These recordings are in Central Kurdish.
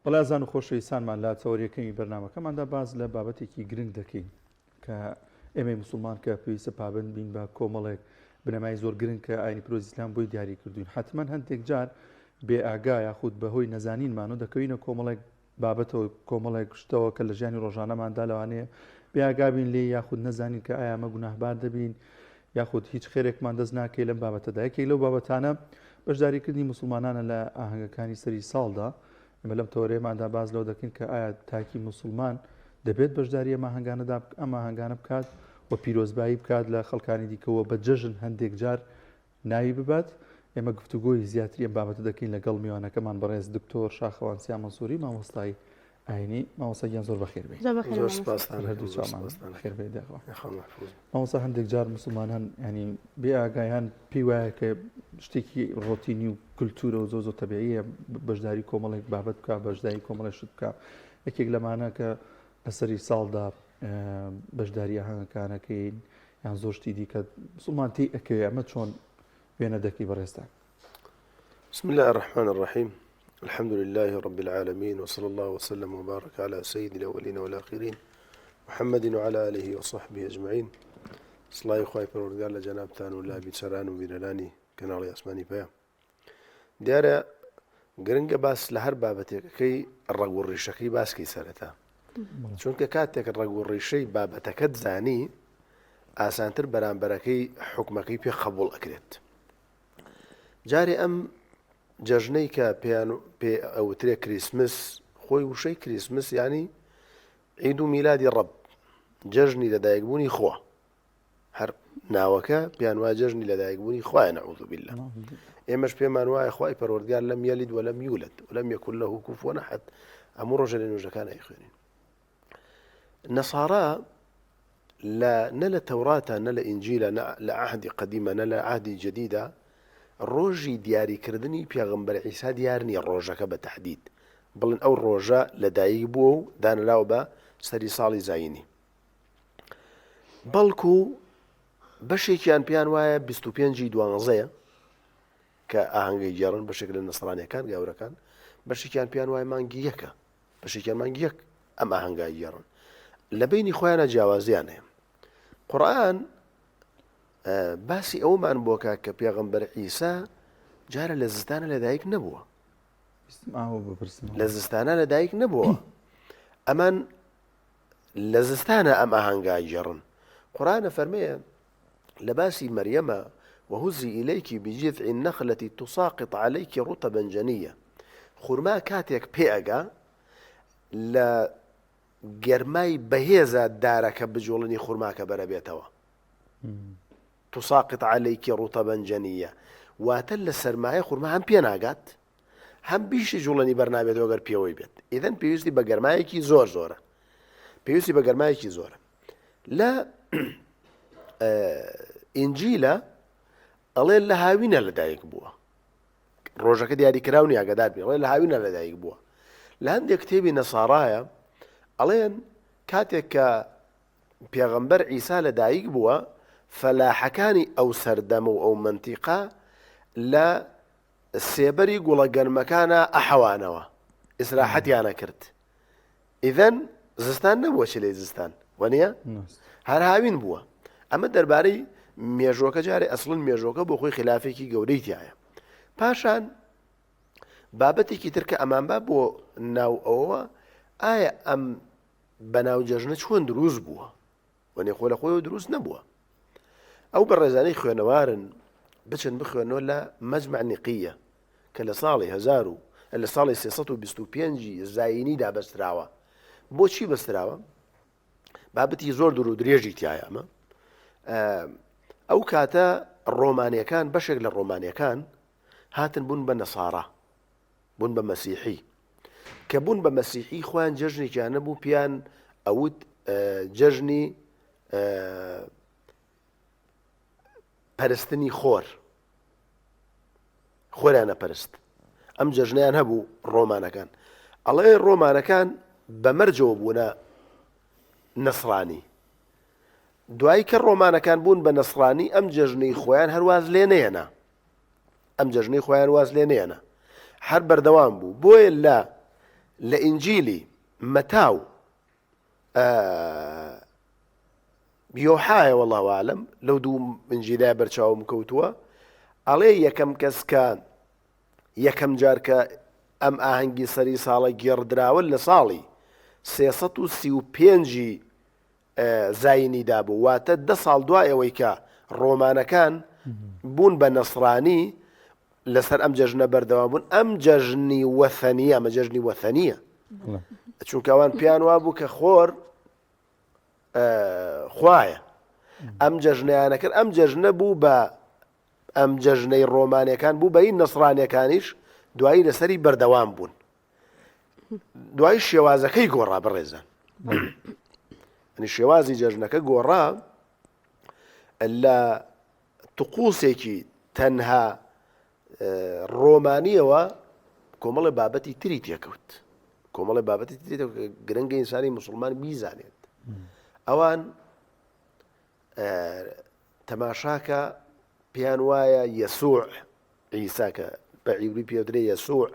بەڵازان و خۆشەویستانمان لا چاوەریەکەمی بەرنامەکەماندا باز لە بابەتێکی گرنگ دەکەین کە ئێمەی موسڵمان کە پێویستە پابند بین بە کۆمەڵێک بنەمای زۆر گرنگ کە ئاینی پیرۆزی ئیسلام بۆی دیاری کردوین. حتمما هەندێک جار بێ ئاگا یاخود بەهۆی نەزانینمان و دەکەوینە کۆمەڵێک بابەتەوە کۆمەڵێک شتەوە کە لە ژیانی ڕۆژانەماندا لەوانەیە بێ ئاگابین لێ یاخود نەزانین کە ئایا ئەمە گوناهبار دەبین یاخود هیچ خێرێکمان دەست ناکەی لەم بابەتەدا. یەکێک لەو بابەتانە بەشداریکردنی موسڵمانانە لە ئاهەنگەکانی سەری ساڵدا. ئەمە لەم تەورەیەماندا باز لەو دەکەین کە ئایا تاکی موسڵمان دەبێت بەشداری ئەمە هەنگانە بکات و پیرۆزبایی بکات لە خەڵکانی دیکەوە بە جەژن هەندێک جار ناوی ببات. ئێمە گفتوگۆی زیاتری ئەم بابەتە دەکەین لەگەڵ میوانەکەمان بەڕێز دکتۆر شاخەوان سیا مەنسووری مامۆستای ئاینی. مامۆستایان زۆر بەخێر بێت. مامۆستا هەندێک جار موسڵمانان ینی بێ ئاگایان پێی وایە کە شتێکی ڕۆتینی و کولتورە و زۆ تەبیعیە بەشداری کۆمەڵێک بابەت بکە بەشداری کۆمەڵی شت بکە. یەکێک لەمانە کە لەسەری ساڵدا بەشداری ئاهەنگەکانەکەین یان زۆر شتی دیکە موسڵمان تی ئەکەوێ ئەمە چۆن وێنە دەکەی بەڕێستان؟ بسم الله الرحمن الرحيم الحمد لله رب العالمين وصلى الله وسلم وبارك على سيد الأولين والآخرين محمد وعلى آله وصحبه أجمعين. صلاة خواهي پروردگار لجنابتان ولا بيتسران وبينلاني كنالي أسماني بيا دیارە گرنگە باس لە هەر بابەتێکەکەی ڕەگ و ڕیشەکەی باسکەی سەرەتا، چونکە کاتێک ڕەگ و ڕیشەی بابەتەکەت زانی ئاسانتر بەرامبەرەکەی حکومەکەی پێ قبول ئەکرێت. جارێ ئەم جەژنەی کە پێ ئەوترێ کریسمس، خۆی وشەی کریسمس ینی عید و میلادی ڕەب، جەژنی لەدایکبوونی خوا، هەر ناوەکە پیان وایە جەژنی لەدایکبوونی خوایە نەعوذ بالله. ئێمەش پێمان وایە خوای پەروەردگار لەم یەلید وەلەم یولد وەلەم یەکن لەهو کوفوەن ئەحەد. هەموو ڕۆژە لە نوێژەکان ئەیخوێنین. نەسارا نە لە تەوراتە نە لە ئینجیلە نە لە عەهدی قەدیمە نە لە عەهدی جەدیدە ڕۆژی دیاریکردنی پێغەمبەر عیسا دیار نییە ڕۆژەکە بە تەحدید بڵێن ئەو ڕۆژە لەدایک بووە و دانراوە بە سەری ساڵی زاینی، بەڵکو بەشێکیان پیان وایە 25 دوانزەیە کە ئاهەنگەی گێڕن بەشێک لە نەسرانیەکان گاورەکان، بەشێکیان پیان وایە مانگی یەکە، بەشێکیان مانگی یەک ئەم ئاهەنگای گێڕن. لە بینی خۆیانە جیاوازیان هەیە. قورئان باسی ئەومان بۆکە کە پێغەمبەر عیسا جارە لە زستانە لەدایک نەبووە، لە زستانە لەدایک نەبووە، ئەمان لە زستانە ئەم ئاهەنگای گێڕن. قورئان فەرمێیە لە باسی مەریەمە وهزي إليك بجذع النخلة تساقط عليك رطبا جنيا. خورما كاتيك بيئقا لا گەرمای بەهێزە دارەکە بجوڵنی خورماکە بەرە بێتەوە. تساقط عليك رطبا جنيا واتە لە سەرمایە خورما هەم پێ ناگات هەم بیشی جوڵنی بەرنابێتەوە گەر پێوەی بێت. ئیدەن پێویستی بە گەرمایەکی زۆرە، پێویستی بە گەرمایەکی زۆرە. لە ئینجیلە ئەڵێ لە هاوینە لەدایک بووە، ڕۆژەکە دیاریکراونی ئاگادار بێ، ئەڵێ لە هاوینە لەدایک بووە. لە هەندێک کتێبی نەسارایە ئەڵێن کاتێک کە پێغەمبەر عیسا لەدایک بووە فەلاحەکانی ئەو سەردەم و ئەو منتیقا لە سێبەری گوڵە گەرمەکانە ئەحەوانەوە ئیسراحەتیانە کرد. ئیدەن زستان نەبووە چ لێ زستان وەنیە هەر هاوین بووە. ئەمە دەربارەی مێژۆکە جارێ ئەسڵن مێژۆکە بۆ خۆی خلافێکی گەورەی تایە. پاشان بابەتێکی ترکە ئەمان با بۆ ناو ئەوە ئایا ئەم بەناو جەژنە چۆن دروست بووە؟ وەنێ خۆ لە خۆیەوە دروست نەبووە. ئەو بە ڕێزانەی خوێنەوارن بچن بخوێنەوە لە مەجمع نیقیە کە لە ساڵی 325 زاینیدا بەستراوە. بۆچی بەستراوە؟ بابەتی زۆر دوور و درێژی تایە. ئەمە ئەو کاتە ڕۆمانیەکان بەشێک لە ڕۆمانیەکان هاتن بوون بە نەسارا، بوون بە مەسیحی، کە بوون بە مەسیحی خۆیان جەژنێکیان نەبوو پیان ئەوت جەژنی پەرستنی خۆریانە پەرست. ئەم جەژنیان هەبوو ڕۆمانەکان. ئەڵێ ڕۆمانەکان بەمەرجەوە بوونە نەسرانی. دوایی کە ڕۆمانەکان بوون بە نەسرانی ئەم جەژنەی خۆیان هەرواز لێ نێنا، ئەم جەژنەی خۆیان واز لێ نێنا، هەر بەردەوام بوو. بۆیە لإنجيلي متاو يوحايا والله أعلم لو دو إنجيلا برشاو مكوتوا عليه يكم كسكان يكم جاركا أم ئاهەنگی سەری ساڵە گێڕدراوە لە ساڵی 335 زاینیدا بوو واتە 10 ساڵ دوایەوەی کە ڕۆمانەکان بوون بە نەسڕانی لەسەر ئەم جەژنە بەردەوام بوون ئەم جەژنی وەثەنیە ئەمە جەژنی وەثەنیە چونکە ئەوان پیان وا بوو کە خۆر خوایە ئەم جەژنەیانە کرد ئەم جەژنە بوو بە ئەم جەژنەی ڕۆمانیەکان بوو بەی نەسڕانیەکانیش دوایی لەسەری بەردەوام بوون دوای شێوازەکەی گۆڕا بەڕێزان شێوازی جەژنەکە گۆڕا لە توقوسێکی تەنها ڕۆمانیەوە کۆمەڵی بابەتی تری تێکەوت کۆمەڵی بابەتی تری گرنگە ئینسانی موسڵمان بیزانێت ئەوان تەماشاکە پیان وایە یەسوع عیسا کە بە عیبری پێدرێ یەسوع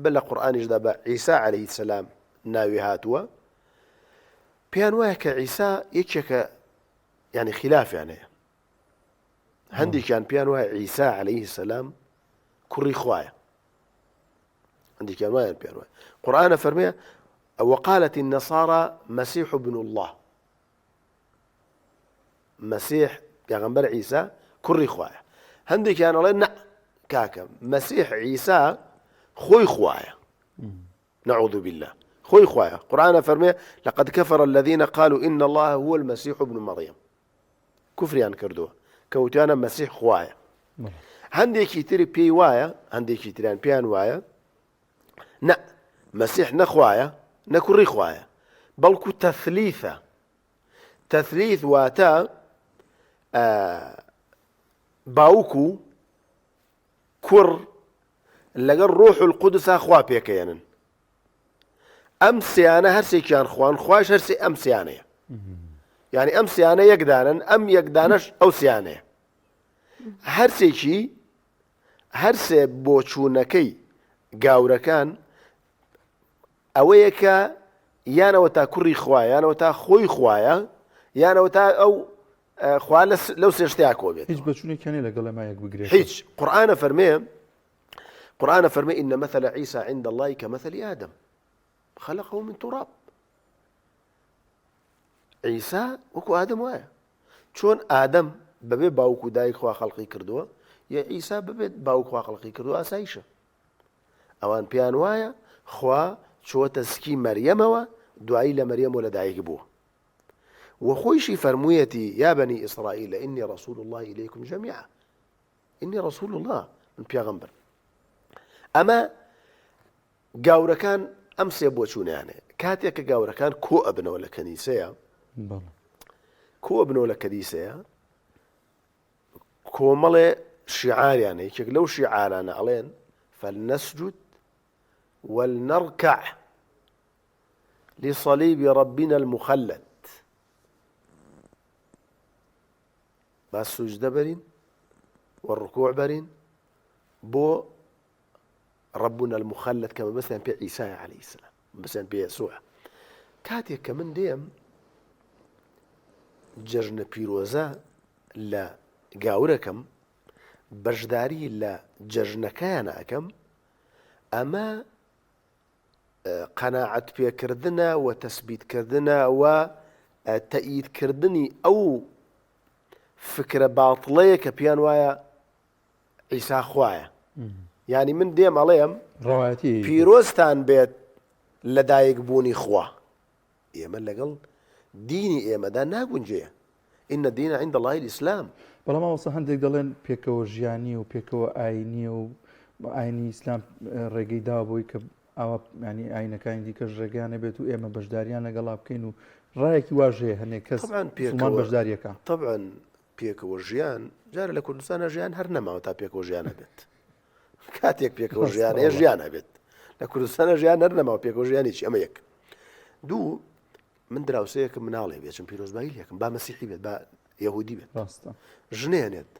بە لە قورئانیشدا بە عیسا عەلەیهی السەلام ناوی هاتووە پیان وایە کە عیسا یەکێکە یعنی خلافیان هەیە هەندێکیان پیان وایە عیسا عەلەیهی السەلام کوڕی خوایە هەندێکیان وایە پیان وایە قورئانە فەرمێ وقالت النصارى مسيح ابن الله مسيح پێغەمبەر عیسا کوڕی خوایە هەندێکیان ئەڵێن نە کاکە مەسیح عیسا خۆی خوایە نعوذ بالله خوي خويا قرآن فرمي لقد كفر الذين قالوا إن الله هو المسيح ابن مريم كفر يعني كردوه كوتانا مسيح خوايا عندي كيتري بي وايا عندي كيتريان بيان وايا نا مسيح نخوايا نكري خوايا بلكو تثليثة تثليث واتا باوكو كر لقى الروح القدس أخوا بيكيانا أمسيانة هرسي كان خوان خواش هرسي أمسيانة يعني أمسيانة يقدانا أم يقدانش أو سيانة هرسي شي هرسي بوچونكي قاوركان أويكا يانا وتا كري خوايا يانا وتا خوي خوايا يانا وتا أو خواه لو سيشتاكو بيت هيج بچوني كاني لقل ما يك بقريش هيج قرآن فرمي إن مثل عيسى عند الله كمثل آدم خلقه من تراب عيسى وكو آدم وايا چون آدم ببي باوكو دايك خوا خلقي كردوه يا عيسى ببي باوكو خوا خلقي كردوه أسايشة أوان بيان وايا خوا شو تسكي مريم دعي لمريم ولا دايك بوه وخويشي فرمويتي يا بني إسرائيل إني رسول الله إليكم جميعا إني رسول الله من بيغمبر أما قاوركان أمس يبوشون يعني كاتيك قاوركان كو أبنه ولا كنيسة كو أبنه ولا كنيسة كو مالي شعار يعني لو شعارنا علين فلنسجد ولنركع لصليب ربنا المخلد ما السجدة برين والركوع برين بو ربنا المخلد كما مثلا في عيسى عليه السلام مثلا في يسوع كاتي كمن ديم جرن بيروزا لا قاوركم بجداري لا جرن كانكم أما قناعة بيكردنا وتثبيت كردنا وتأييد كردني أو فكرة باطلية كبيان وايا عيسى خوايا يعني من ديم عليهم رواتي بيروستان بيت لدايق بوني خوا إيما لقل ديني إيما دا ناقون جيه إن الدين عند الله الإسلام بەڵام ئەوسە هەندێک دەڵێن پێکەوە ژیانی و پێکەوە ئاینی و ئاینی ئیسلام ڕێگەی دابووی کە ئەوە ینی ئاینەکانی دیکە ڕێگەیانە بێت و ئێمە بەشداریان لەگەڵا بکەین و ڕایەکی واژەیە هەنێک کەس مسلمان بەشداریەکە طبعا پێکەوە ژیان جارە لە کوردستانە ژیان هەر نەماوە تا پێکەوە ژیانە بێت کاتێک پێکەوە ژیانەیە ژیانە بێت لە کوردستانە ژیان هەر نەماوە پێکەوە ژیانێکی ئەمە یەک دوو من دراوسەیەکم مناڵێ بێچم پیرۆزباییلێکم با مەسیحی بێت با یەهودی بێت ژنێنێت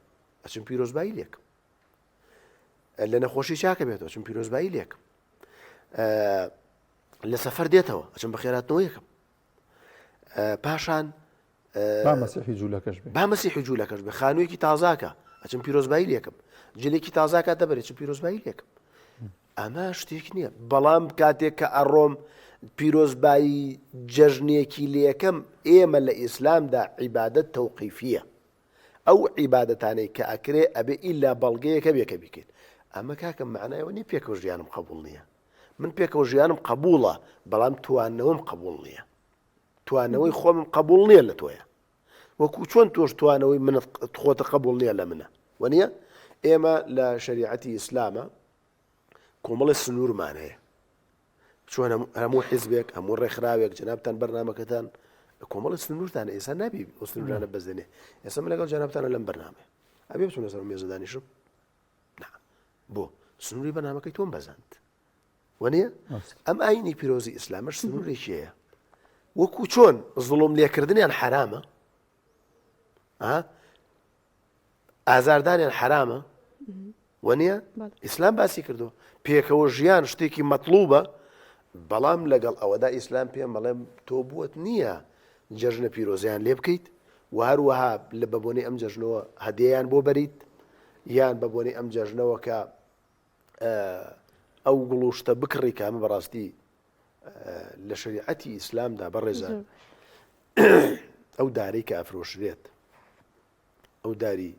ئەچم پیرۆزباییلێکم لە نەخۆشی چاکە بێتەوە چم پیرۆزباییلێکم لە سەفەر دێتەوە ئەچم بە خێراتنەوە یەکەم پاشان با مەسیحی جوولەکەش بێ با مەسیحی جوولەکەش بێ خانوویەکی تازاکە ئەچم پیرۆزبایی لێکم جلێکی تازاکە دەبێت چ پیرۆزبایی لێکم ئەمە شتێک نییە بەڵام کاتێک کە ئەڕۆم پیرۆزبایی جەژنێکی لێکەم ئێمە لە ئیسلامدا عیبادەت تەوقیفیە ئەو عیبادەتانەی کە ئەکرێ ئەبێ ئیلا بەڵگەیەکە بێکە بیکەیت ئەمە کاکەم معنایەوە نیە پێکەوە ژیانم قبول نییە من پێکەوە ژیانم قبوڵە بەڵام توانەوەم قبول نییە توانەوەی خۆم قبول نییە لە تۆیە وەکو چۆن تۆش توانەوەی من خۆتە قبول نییە لە منە وەنیە ئێمە لە شریعەتی ئیسلامە کۆمەڵی سنوورمان هەیە چۆن هەموو حیزبێک هەموو ڕێکخراوێک جەنابتان بەرنامەکەتان کۆمەڵی سنوورتانە ئێستا نابی ئەو سنوورانە بەزێنێ ئێستا من لەگەڵ جەنابتانە لەم بەرنامێ ئەبێ بچونە سەر مێزەدانیشم بۆ سنووری بەرنامەکەی تۆم بەزاند وەنیە ئەم ئاینی پیرۆزی ئیسلامەش سنوورێکیەیە وەکو چۆن زوڵم لێکردنیان حرامە ئازاردانیان حرامە وەنیە ئیسلام باسی کردو پێکەوە ژیان شتێکی مەطلوبە بەڵام لەگەڵ ئەوەدا ئیسلام پێم بەڵێم تۆ بووت نییە جەژنە پیرۆزیان لێ بکەیت و هەروەها لە بەبوونی ئەم جەژنەوە هەدیەیان بۆ بەریت یان بەبوونی ئەم جەژنەوە کە ئەو گوڵوشتە بکڕی کامە بەڕاستی لە شریعەتی ئیسلامدا بەڕێزان ئەو دارەی کە ئەفرۆشرێت ئەو داری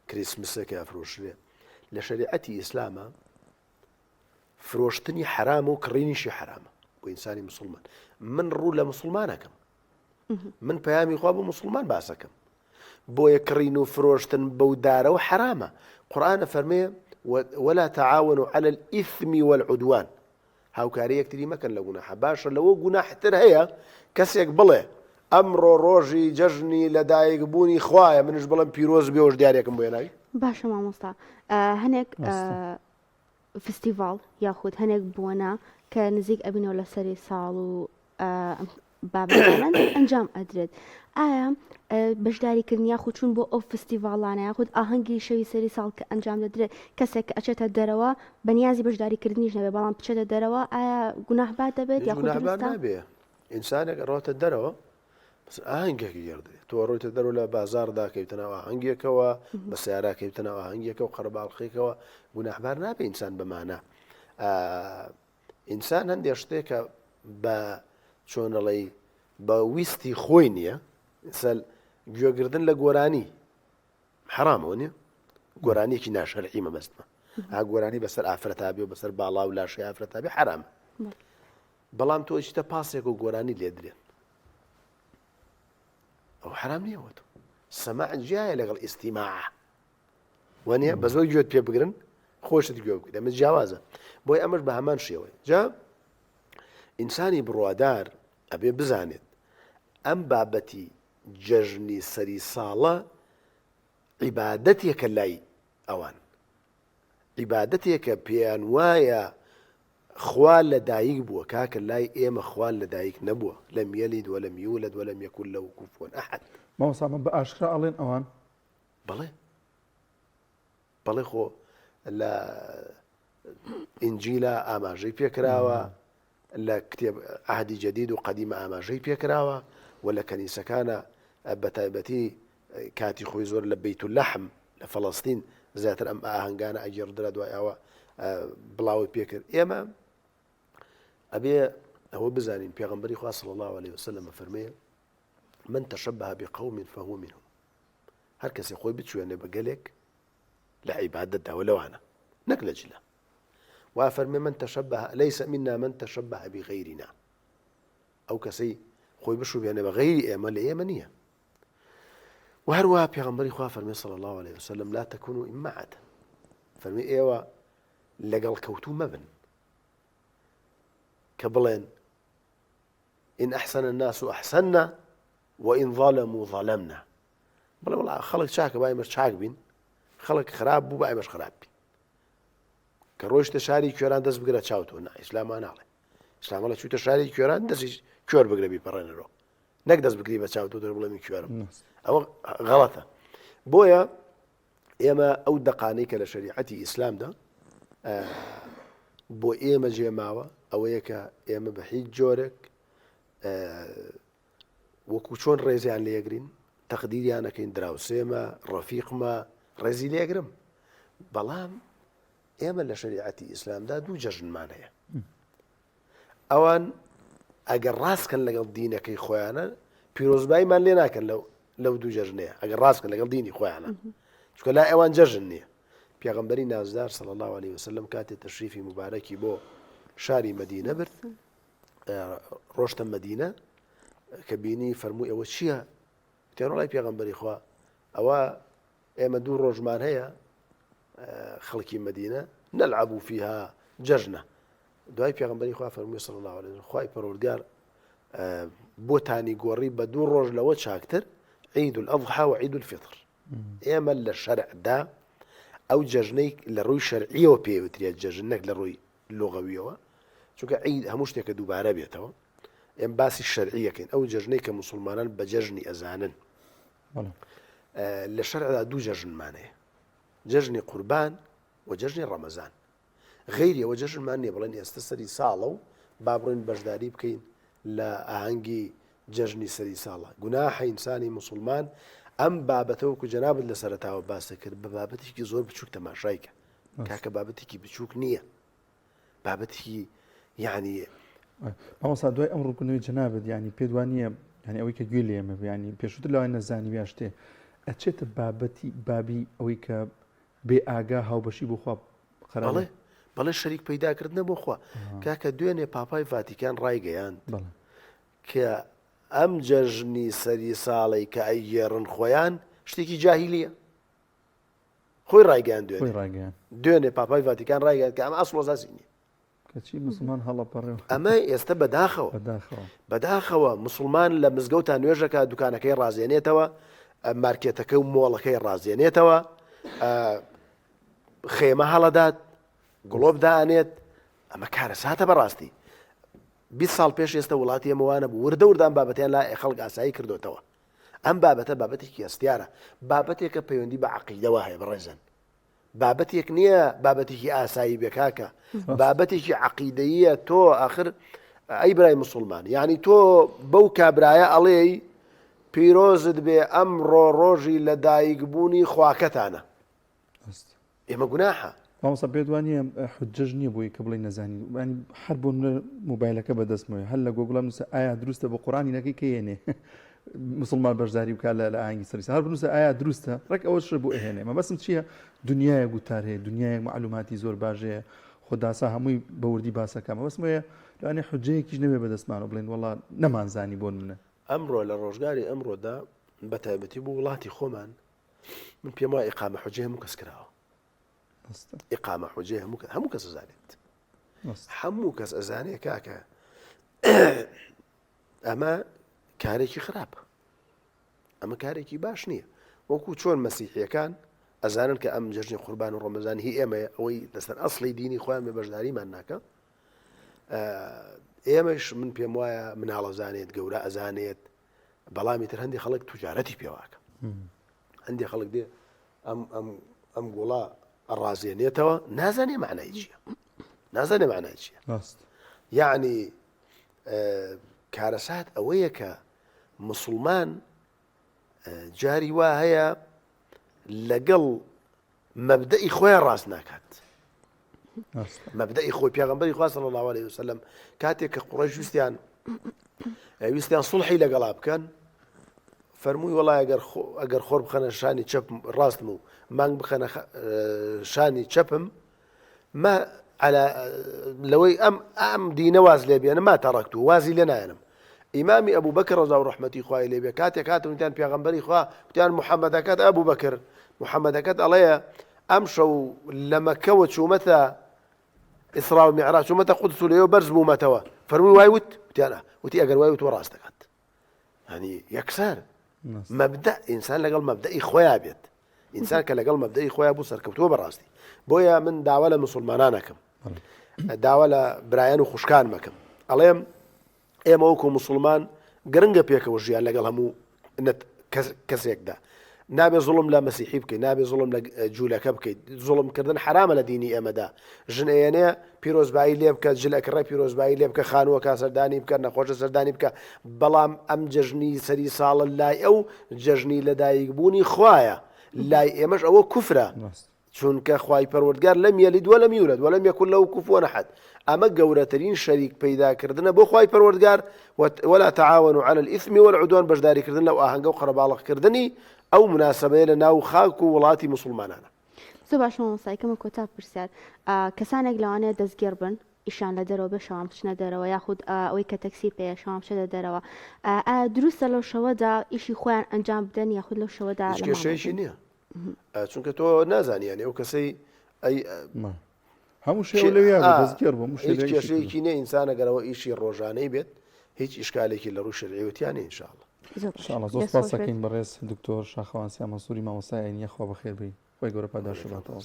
کریسمسە کە ئەفرۆشرێت لە شریعەتی ئیسلامە فرۆشتنی حرامە و کڕینیشی حرامە بۆ ئینسانی مسلمان من ڕوو لە مسلمانەکەم من پەیامی خوا بۆ مسلمان باسەکەم بۆیە کڕین و فرۆشتن بەو دارەوە حرامە قورئانە فەرمێ ولا تعاونوا على الإثم والعدوان هاوکاری یەکتری مەکەن لە گوناحە باشە لەوە گوناحتر هەیە کەسێک بڵێ ئەمڕۆ ڕۆژی جەژنی لەدایک بوونی خوایە منش بڵم پیرۆز بێ و دیارێکم بۆ هێناوی باشە مامۆستا هەنێک فستیڤاڵ یاخود هەنێک بوونە کە نزیک ئەبینەوە لە سەری ساڵ و بابەتان ئەنجام ئەدرێت ئایا بەشداریکردن یاخود چوون بۆ ئەو فستیڤاڵانە یاخود ئاهەنگی شەوی سەری ساڵ کە ئەنجام دەدرێت کەسێک کە ئەچێتە دەرەوە بەنیازی بەشداریکردنیش نەبێت بەڵام بچێتە دەرەوە ئایا گوناحبار دەبێت یاخود نابێ ئینسانێک ڕۆتە دەرەوە ئاهەنگێکی گردێت تۆ ڕۆیتە دەرەوە لە بازاردا کەوتنەوە ئاهەنگێکەوە بە سیارا کەوتنەوە ئاهەنگێکە و قەرەباڵقێکەوە گوناحبار نابێ ئینسان بەمانە ئینسان هەندێک شتێکە بە چۆنەڵی بە ویستی خۆی نییە سەل گوێگردن لە گۆرانی حرامەوە نیە گۆرانێکی ناشەرعی مەبەستمە گۆرانی بەسەر ئافرەتابی و بەسەر باڵا و لاشەی ئافرەتابی حرامە بەڵام تۆ ئیشتە پاسێک و گۆرانی لێدرێن ئەو حرام نییەوە تۆ سەماع جیایە لەگەڵ ئیستیماع وانە بە زۆر گوێت پێ بگرن خۆشت گوێ بکەیت ئەمە جیاوازە بۆی ئەمەش بە هەمان شێوەیە جا ئینسانی بڕوادار ئەبێ بزانێت ئەم بابەتی جەژنی سەری ساڵە عیبادەتێکە لای ئەوان عیبادەتێکە پێیان وایە خوا لە دایک بووە کاکە لای ئێمە خوا لە دایک نەبووە لەم یەلید وەلەم یولد وەلەم یەکون لەهو کوفوەن ئەحەد مامۆستا بە ئاشکرا ئەڵێن ئەوان بەڵێ بەڵێ خۆ لە ئینجیلە ئاماژەی پێکراوە لە کتێب عهدی جەدید و قەدیمە ئاماژەی پێکراوە و لە کەنیسەکانە بەتایبەتی کاتی خۆی زۆر لە بەیت اللەحم لە فەڵەستین زیاتر ئەم ئاهەنگانە ئەگێڕدرا دوای ئەوە بڵاوی پێکرد ئێمە ئەبێ ئەوە بزانین پێغەمبەری خوا صلی الله عليه وسلم فەرمێ من تشبه بقوم فهو منهم هەر کەسێ خۆی بچوێنێ بە گەلێک لە عیبادەتدا و لەوانە نەک لە جلە وافەرمێ من تشبه ليس منا من تشبه بغيرنا ئەو کەسەی خۆی بشوبێنێ بە غەیری ئێمە لە ئێمە نییە و هەروەها پێغەمبەری خوا فەرمێ صلی الله عليه وسلم لا تكونوا إمعة فەرمێ ئێوە لەگەڵ کەوتوو مەبن کە بڵێن إن أحسن الناس أحسننا وإن ظلموا ظلمنا بڵێ وڵا خەڵک چاکە با ئێمەش چاک بین خەڵک خراپ بوو با ئێمەش خراپ بین کە ڕۆیشتە شاری کوێران دەست بگرە چاوتەوە نا ئیسلامان ناڵێ ئیسلام لە چووتە شاری کوێران دەستی کوێر بگرە بیپەڕێنەرەوە نەک دەست بگری بە چاوتەوە دەر بڵێ من کوێرم ئەوە غەڵەتە بۆیە ئێمە ئەو دەقانەی کە لە شریعەتی ئیسلامدا بۆ ئێمە جێماوە ئەوەیە کە ئێمە بە هیچ جۆرێک وەکو چۆن ڕێزیان لێگرین تەقدیریانەکەین دراوسێمە ڕەفیقمە ڕێزی لێگرم بەڵام ئێمە لە شریعەتی ئیسلامدا دوو جەژنمان هەیە ئەوان ئەگەر ڕاستکەن لەگەڵ دینەکەی خۆیانە پیرۆزباییمان لێ ناکەن لەو دوو جەژنەیە ئەگەر ڕاستکەن لەگەڵ دینی خۆیانە چونکە لا ئێوان جەژن نییە پێغەمبەری نازدار صلی الله عليه وسلم کاتێ تەشریفی مبارەکی بۆ شاری مەدینە برد ڕۆشتە مەدینە کە بینی فەرمووی ئەوە چییە تێڕۆڵای پێغەمبەری خوا ئەوە ئێمە دوو ڕۆژمان هەیە خەڵکی مەدینە نەلعەبو فیها جەژنە دوای پێغەمبەری خوا فەرمووی صلی الله عليه وسلم خوای پەروەردگار بۆتانی گۆڕی بە دوو ڕۆژ لەوە چاکتر عید الأضحى و عید الفطر ئێمە لە شەرعدا ئەو جەژنەی لە ڕووی شەرعیەوە پێوترێت جەژن نەک لە ڕووی لۆغەویەوە چونکە عید هەموو شتێکە دووبارە بێتەوە ئێم باسی شەرعیەکەین ئەو جەژنەی کە موسڵمانان بە جەژنی ئەزانن لە شەرعدا دوو جەژنمان هەیە جەژنی قوربان و جەژنی ڕەمەزان غەیری ئەوە جەژنمان نییە بڵێن ئێستا سەری ساڵە و با بڕۆین بەشداری بکەین لە ئاهەنگی جەژنی سەری ساڵە گوناحە ئینسانی موسڵمان ئەم بابەتەوە کو جەنابەت لە سەرەتاوە باسە کرد بە بابەتێکی زۆر بچووک تەماشایکە کاکە بابەتێکی بچووک نییە بابەتێکی یعنی ئەوسا دوای ئەم ڕوونکردنەوەی جەنابەت ینی پێ وانە ینی ئەوەی کە گوێ لێ ئێمە ینی پێشووتر لەوای نەزانی واشتێ ئەچێتە بابەتی بابی ئەوەی کە بێ ئاگا هاوبەشی بۆ خوا بەڵێ بەڵێ شەریک پەیداکردنە بۆ خوا کاکە دوێنێ پاپای ڤاتیکان ڕایگەیاند کە ئەم جەژنی سەری ساڵی کە ئەیگێڕن خۆیان شتێکی جاهیلیە خۆی ڕایگەیان دوێنێ پاپای ڤاتیکان ڕایگەیان کە ئەمە ئەسڵ وەزاسی نییە کەچی مسلمان هەڵەپەڕێ ئەمە ئێستا بەداخەوە مسلمان لە مزگەوتا نوێژەکە دوکانەکەی ڕازێنێتەوە مارکێتەکە و مۆڵەکەی ڕازێنێتەوە خێمە هەڵەدات گڵۆب دانێت ئەمە کارەساتە بەڕاستی 20 ساڵ پێش ئێستا وڵاتی ئەمەوانە بوو وردە وردان بابەتیان لا خەڵک ئاسایی کردوتەوە ئەم بابەتە بابەتێکی ئەستیارە بابەتێکە پەیوەندی بە عەقیدەوە هەیە بەڕێزن بابەتێک نییە بابەتێکی ئاسایی بێکاکە بابەتێکی عەقیدەیە تۆ ئاخر ئەی برای مسلمان یعنی تۆ بەو کابرایە ئەڵێی پیرۆزت بێ ئەمڕۆ ڕۆژی لەدایکبوونی خواکەتانە ئێمە گوناحە مامۆستا پێت وانە حجەج نییە بۆی کە بڵێ نەزانی هەر بۆ مۆبایلەکە بەدەستمەوە هەر لە گۆگڵ نووسە ئایا دروستە بە قوڕانی نەکەی کەێنێ مسلمان بەشداری بکات لە ئاهەنگی سەری هەر بنووسە ئایا دروستە ڕێک ئەوەش بۆ ئەهێنێ مەبەستم چییە دنیایە گوتار هەیە دنیایە معلوماتی زۆر باشەیە خۆداسا هەمووی بەوردی باسەکە مەبەستمەیە لەوانێ حجەیەکیش نەبێ بەدەستمانەوە بڵێن وەڵا نەمانزانی بۆن منە ئەمڕۆ لە ڕۆژگاری ئەمڕۆدا بەتایبەتی بۆ وڵاتی خۆمان من پێم وایە ئیقامە حوجەی هەموو کەس کراوە ئیقامە حوجەی هەموو کەس ئەزانێت هەموو کەس ئەزانێت کاکە ئەمە کارێکی خراپە ئەمە کارێکی باش نییە وەکو چۆن مەسیحیەکان ئەزانن کە ئەم جەژنی قوربان و ڕەمەزان هی ئێمەیە ئەوەی لەسەر ئەسڵی دینی خۆیان بێ بەشداریمان ناکە ئێمەش من پێم وایە مناڵەزانێت گەورە ئەزانێت بەڵامی تر هەندێک خەڵک توجارەتی پێواکە هەندێک خەڵک دێ ئەم گوڵا ڕازێنێتەوە نازانێ معنای چییە نازانێ معنای چییە یعنی کارەسات ئەوەیە کە مسلمان جاری وا هەیە لەگەڵ مەبدەئی خۆیان ڕاست ناکات مەبدەئی خۆی پێغەمبەری خوا صلی الله عليه وسلم کاتێک کە قوڕەیش ویستیان سڵحی لەگەڵا بکەن فەرمووی وەڵای ئەگەر خۆر بخەنە شانی چەپ ڕاستم و مانگ بخەنە شانی چەپم ما لەوەی ئەم دینە واز لێ بێنە ما تەڕەکت و وازی لێ نایەنم ئیمامی ئەبوو بەکر ڕەزا و ڕەحمەتی خوای لێ بێ کاتێک هاتن وتیان پێغەمبەری خوا وتیان محەممەدەکەت ئەبوو بەکر محەممەدەکەت ئەڵەیە ئەم شەو لە مەکەوە چوومەتە ئیسرا و میعراج چوومەتە قودس و لێوە بەرز بوومەتەوە فەرمووی وای وت وتیانە وتی ئەگەر وای وت وە ڕاست دەکات هەنی یەکسەر مەبدە ئینسان لەگەڵ مەبدەئی خۆیان بێت ئینسان کە لەگەڵ مەبدەئی خۆیان بوو سەرکەوتووە بەڕاستی بۆیە من داوا لە مسلمانانەکەم داوا لە برایان و خوشکان مەکەم ئەڵێم ئێمە وەکو مسلمان گرنگە پێکەوە ژیان لەگەڵ هەموو کەسێکدا نابێ زوڵم لە مەسیحی بکەیت نابێ زوڵم لە جوولەکە بکەیت زوڵمکردن حرامە لە دینی ئێمەدا ژن ئێنەیە پیرۆزبایی لێ بکە جلەکڕە پیرۆزبایی لێ بکە خانووەکە سەردانی بکە نەخۆشە سەردانی بکە بەڵام ئەم جژنی سەری ساڵە لای ئەو جژنی لەدایک بوونی خوایە لای ئێمەش ئەوە کوفرە چونکە خوای پەروەردگار لەم یەلید وەلەم یولد وەلەم یەکن لەهو کوفوەن ئەحەد ئەمە گەورەترین شەریک پەیداکردنە بۆ خوای پەروەردگار ولا تعاونوا على الإثم والعدوان بەشداریکردن لەو ئاهەنگە و قەرەباڵغکردنی ئەو مناسبەیە لە ناو خاک و وڵاتی موسڵمانانە. زۆر باش مامۆستایکەمە کۆتا پرسیار کەسانێک لەوانەیە دەستگێر بن ئیشان لە دەرەوە بە شەوام بچنە دەرەوە یاخود ئەوەی کە تەکسی پێ شەوام بچێتە دەرەوە دروستە لەو شەوەدا ئیشی خۆیان ئەنجام بدەن یاخود لەو شەوەدا کێشەیەکی نییە چونکە تۆ نازانیانی ئەو کەسەی هەموو شێوە لەوێ دەستگێر بوو هیچ کێشەیەکی نییە ئینسان ئەگەرەوە ئیشی ڕۆژانەی بێت هیچ ئیشکالێکی لە ڕوو شەرعیوتیانە ئینشاءڵڵا. زۆر سپاس دەکەین بەڕێز دکتۆر شاخەوان سیامەسووری مامۆستای ئاینیە خوا بەخێر بی خۆی گەورە پاداشە باتەوە.